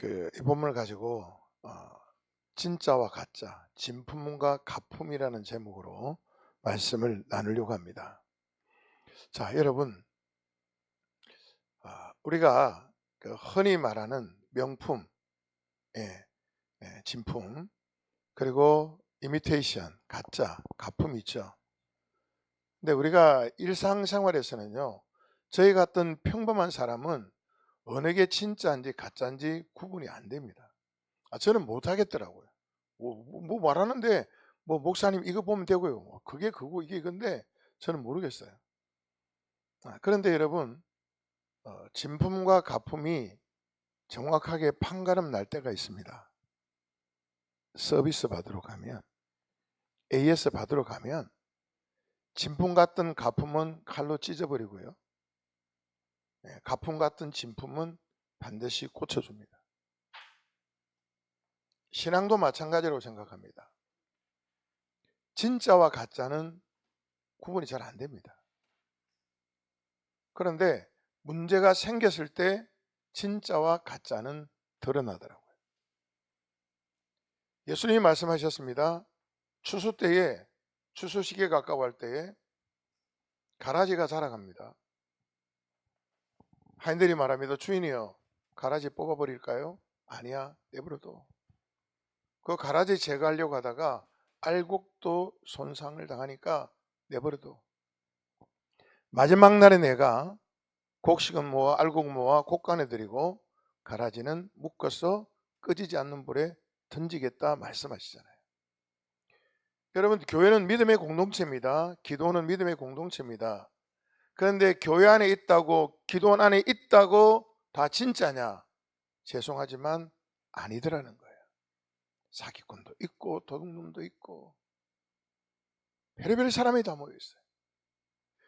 이 본문을 가지고 진짜와 가짜, 진품과 가품이라는 제목으로 말씀을 나누려고 합니다. 자, 여러분, 우리가 흔히 말하는 명품, 진품, 그리고 이미테이션, 가짜, 가품 있죠. 근데 우리가 일상생활에서는요, 저희 같은 평범한 사람은 어느 게 진짜인지 가짜인지 구분이 안 됩니다. 저는 못 하겠더라고요. 뭐 말하는데 목사님 이거 보면 되고요. 그게 그거 이게 이건데 저는 모르겠어요. 그런데 여러분, 진품과 가품이 정확하게 판가름 날 때가 있습니다. 서비스 받으러 가면, AS 받으러 가면 진품 같은 가품은 칼로 찢어버리고요. 가품 같은 진품은 반드시 고쳐줍니다. 신앙도 마찬가지라고 생각합니다. 진짜와 가짜는 구분이 잘 안 됩니다. 그런데 문제가 생겼을 때 진짜와 가짜는 드러나더라고요. 예수님이 말씀하셨습니다. 추수 때에, 추수 시기에 가까워할 때에 가라지가 자라갑니다. 하인들이 말합니다. 주인이여, 가라지 뽑아버릴까요? 아니야, 내버려둬. 그 가라지 제거하려고 하다가 알곡도 손상을 당하니까 내버려둬. 마지막 날에 내가 곡식은 모아 알곡 모아 곡간에 들이고 가라지는 묶어서 꺼지지 않는 불에 던지겠다 말씀하시잖아요. 여러분, 교회는 믿음의 공동체입니다. 기도는 믿음의 공동체입니다. 그런데 교회 안에 있다고, 기도 안에 있다고 다 진짜냐? 죄송하지만 아니더라는 거예요. 사기꾼도 있고 도둑놈도 있고 별의별 사람이 다 모여 있어요.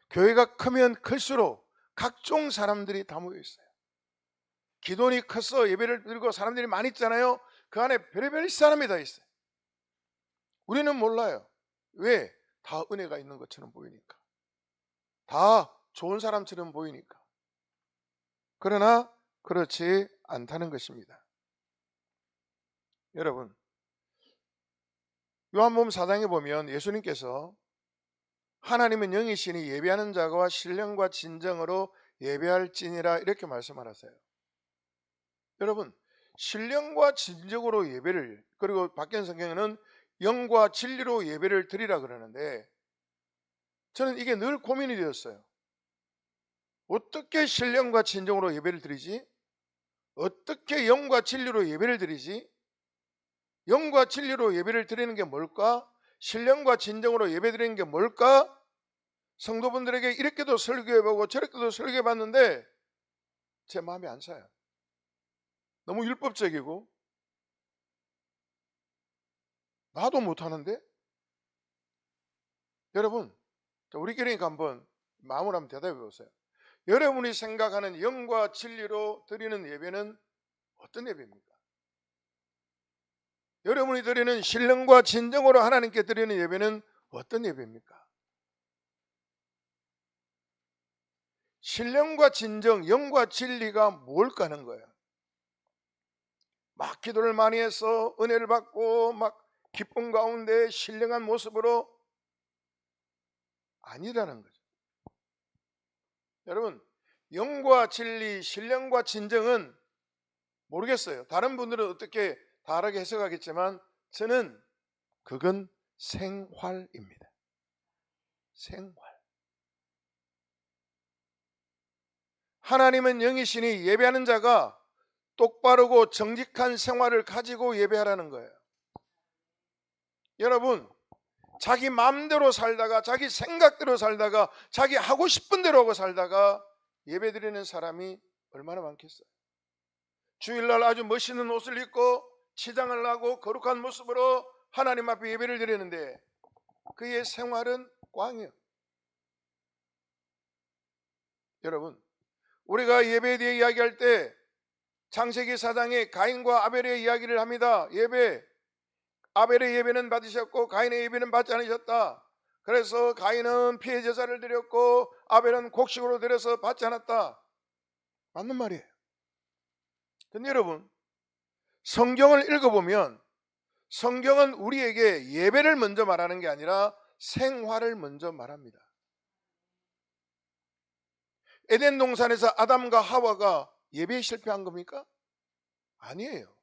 교회가 크면 클수록 각종 사람들이 다 모여 있어요. 기도원이 커서 예배를 드리고 사람들이 많이 있잖아요. 그 안에 별의별 사람이 다 있어요. 우리는 몰라요. 왜? 다 은혜가 있는 것처럼 보이니까. 다 좋은 사람처럼 보이니까. 그러나 그렇지 않다는 것입니다. 여러분, 요한복음 4장에 보면 예수님께서 하나님은 영이시니 예배하는 자가 신령과 진정으로 예배할지니라 이렇게 말씀하셨어요. 여러분, 신령과 진정으로 예배를, 그리고 바뀐 성경에는 영과 진리로 예배를 드리라 그러는데 저는 이게 늘 고민이 되었어요. 어떻게 신령과 진정으로 예배를 드리지? 어떻게 영과 진리로 예배를 드리지? 영과 진리로 예배를 드리는 게 뭘까? 신령과 진정으로 예배 드리는 게 뭘까? 성도분들에게 이렇게도 설교해보고 저렇게도 설교해봤는데 제 마음에 안 차요. 너무 율법적이고 나도 못하는데? 여러분, 우리끼리니까 한번 마음으로 한번 대답해 보세요. 여러분이 생각하는 영과 진리로 드리는 예배는 어떤 예배입니까? 여러분이 드리는 신령과 진정으로 하나님께 드리는 예배는 어떤 예배입니까? 신령과 진정, 영과 진리가 뭘까 하는 거예요. 막 기도를 많이 해서 은혜를 받고 막 기쁨 가운데 신령한 모습으로 아니라는 거죠. 여러분, 영과 진리, 신령과 진정은 모르겠어요. 다른 분들은 어떻게 다르게 해석하겠지만 저는 그건 생활입니다. 생활. 하나님은 영이시니 예배하는 자가 똑바르고 정직한 생활을 가지고 예배하라는 거예요. 여러분, 자기 마음대로 살다가 자기 생각대로 살다가 자기 하고 싶은 대로 하고 살다가 예배드리는 사람이 얼마나 많겠어요. 주일날 아주 멋있는 옷을 입고 치장을 하고 거룩한 모습으로 하나님 앞에 예배를 드리는데 그의 생활은 꽝이에요. 여러분, 우리가 예배에 대해 이야기할 때 창세기 4장에 가인과 아벨의 이야기를 합니다. 아벨의 예배는 받으셨고 가인의 예배는 받지 않으셨다. 그래서 가인은 피해 제사를 드렸고 아벨은 곡식으로 드려서 받지 않았다. 맞는 말이에요. 근데 여러분, 성경을 읽어보면 성경은 우리에게 예배를 먼저 말하는 게 아니라 생활을 먼저 말합니다. 에덴 동산에서 아담과 하와가 예배에 실패한 겁니까? 아니에요.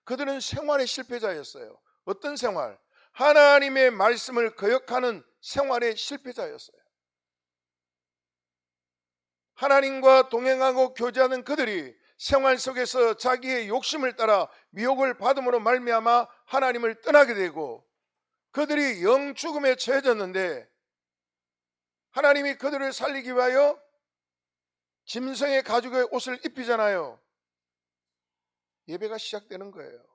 그들은 생활의 실패자였어요. 어떤 생활? 하나님의 말씀을 거역하는 생활의 실패자였어요. 하나님과 동행하고 교제하는 그들이 생활 속에서 자기의 욕심을 따라 미혹을 받음으로 말미암아 하나님을 떠나게 되고, 그들이 영죽음에 처해졌는데 하나님이 그들을 살리기 위하여 짐승의 가죽의 옷을 입히잖아요. 예배가 시작되는 거예요.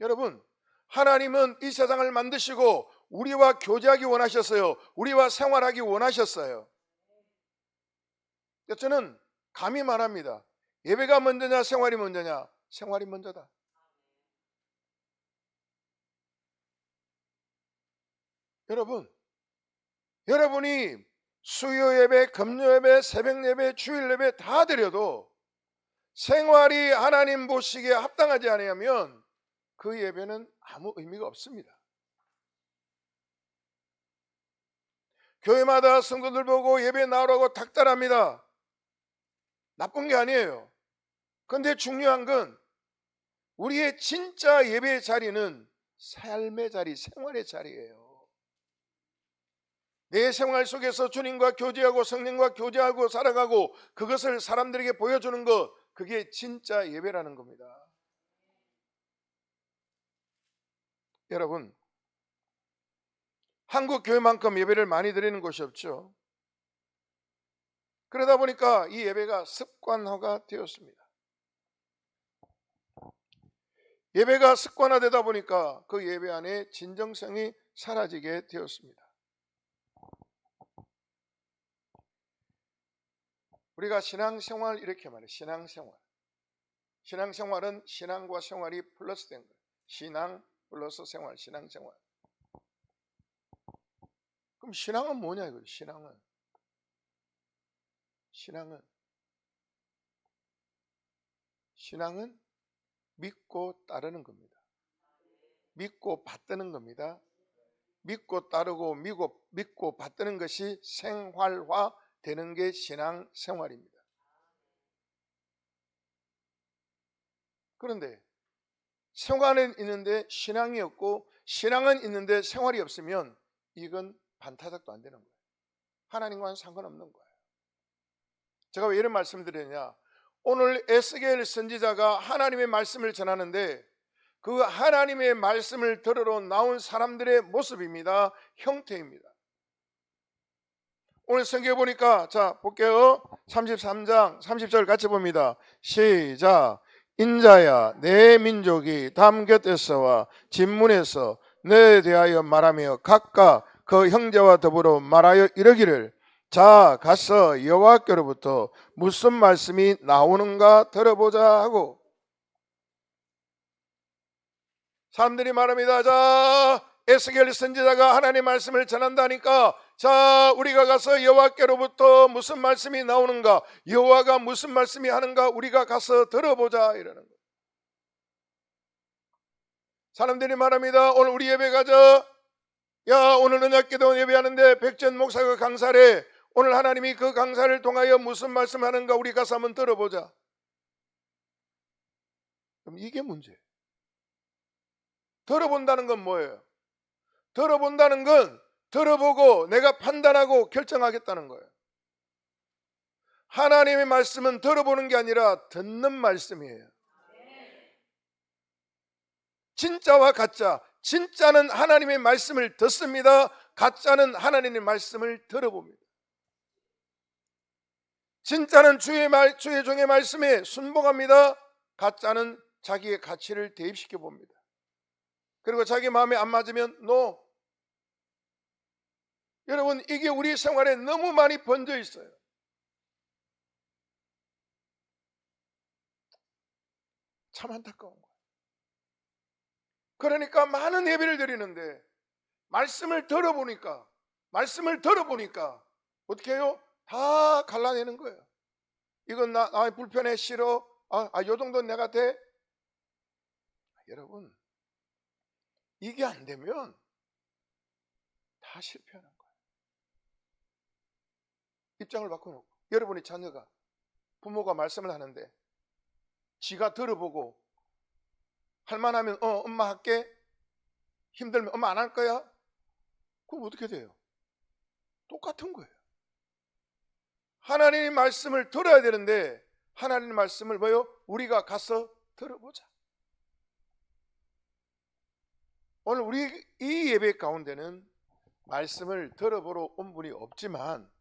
여러분, 하나님은 이 세상을 만드시고 우리와 교제하기 원하셨어요. 우리와 생활하기 원하셨어요. 저는 감히 말합니다. 예배가 먼저냐 생활이 먼저냐? 생활이 먼저다. 여러분이 수요 예배, 금요 예배, 새벽 예배, 주일 예배 다 드려도 생활이 하나님 보시기에 합당하지 않으면 그 예배는 아무 의미가 없습니다. 교회마다 성도들 보고 예배 나오라고 닥달합니다. 나쁜 게 아니에요. 그런데 중요한 건 우리의 진짜 예배의 자리는 삶의 자리, 생활의 자리예요. 내 생활 속에서 주님과 교제하고 성령과 교제하고 살아가고 그것을 사람들에게 보여주는 것, 그게 진짜 예배라는 겁니다. 여러분, 한국 교회만큼 예배를 많이 드리는 곳이 없죠. 그러다 보니까 이 예배가 습관화가 되었습니다. 예배가 습관화되다 보니까 그 예배 안에 진정성이 사라지게 되었습니다. 우리가 신앙생활 이렇게 말해요. 신앙생활은 신앙과 생활이 플러스 된 거예요. 신앙 플러스 생활, 신앙생활. 그럼 신앙은 뭐냐 이거예요. 신앙은 믿고 따르는 겁니다. 믿고 받드는 겁니다. 믿고 따르고 믿고 받드는 것이 생활화 되는 게 신앙생활입니다. 그런데 생활은 있는데 신앙이 없고 신앙은 있는데 생활이 없으면 이건 반타작도 안 되는 거예요. 하나님과는 상관없는 거예요. 제가 왜 이런 말씀을 드리느냐, 오늘 에스겔 선지자가 하나님의 말씀을 전하는데 그 하나님의 말씀을 들으러 나온 사람들의 모습입니다. 형태입니다. 오늘 성경에 보니까 자 볼게요. 33장 30절 같이 봅니다. 시작. 인자야, 내 민족이 담 곁에서와 진문에서 너에 대하여 말하며 각각 그 형제와 더불어 말하여 이르기를, 자 가서 여호와께로부터 무슨 말씀이 나오는가 들어보자 하고, 사람들이 말합니다. 자, 에스겔 선지자가 하나님의 말씀을 전한다니까, 자 우리가 가서 여호와께로부터 무슨 말씀이 나오는가, 여호와가 무슨 말씀이 하는가 우리가 가서 들어보자 이러는 거예요. 사람들이 말합니다. 오늘 우리 예배 가자. 야, 오늘 언약기도 예배하는데 백전 목사가 강사래. 오늘 하나님이 그 강사를 통하여 무슨 말씀하는가 우리 가서 한번 들어보자. 그럼 이게 문제예요. 들어본다는 건 뭐예요? 들어본다는 건 들어보고 내가 판단하고 결정하겠다는 거예요. 하나님의 말씀은 들어보는 게 아니라 듣는 말씀이에요. 진짜와 가짜, 진짜는 하나님의 말씀을 듣습니다. 가짜는 하나님의 말씀을 들어봅니다. 진짜는 주의 종의 말씀에 순종합니다. 가짜는 자기의 가치를 대입시켜 봅니다. 그리고 자기 마음에 안 맞으면 NO. 여러분, 이게 우리 생활에 너무 많이 번져 있어요. 참 안타까운 거예요. 그러니까 많은 예배를 드리는데 말씀을 들어보니까 어떻게 해요? 다 갈라내는 거예요. 이건 나 불편해, 싫어. 요 정도는 내가 돼. 여러분, 이게 안 되면 다 실패하는 거예요. 입장을 바꿔놓고 여러분의 자녀가 부모가 말씀을 하는데 지가 들어보고 할만하면 엄마 할게, 힘들면 엄마 안 할 거야? 그럼 어떻게 돼요? 똑같은 거예요. 하나님의 말씀을 들어야 되는데 하나님의 말씀을 뭐요? 우리가 가서 들어보자. 오늘 우리 이 예배 가운데는 말씀을 들어보러 온 분이 없지만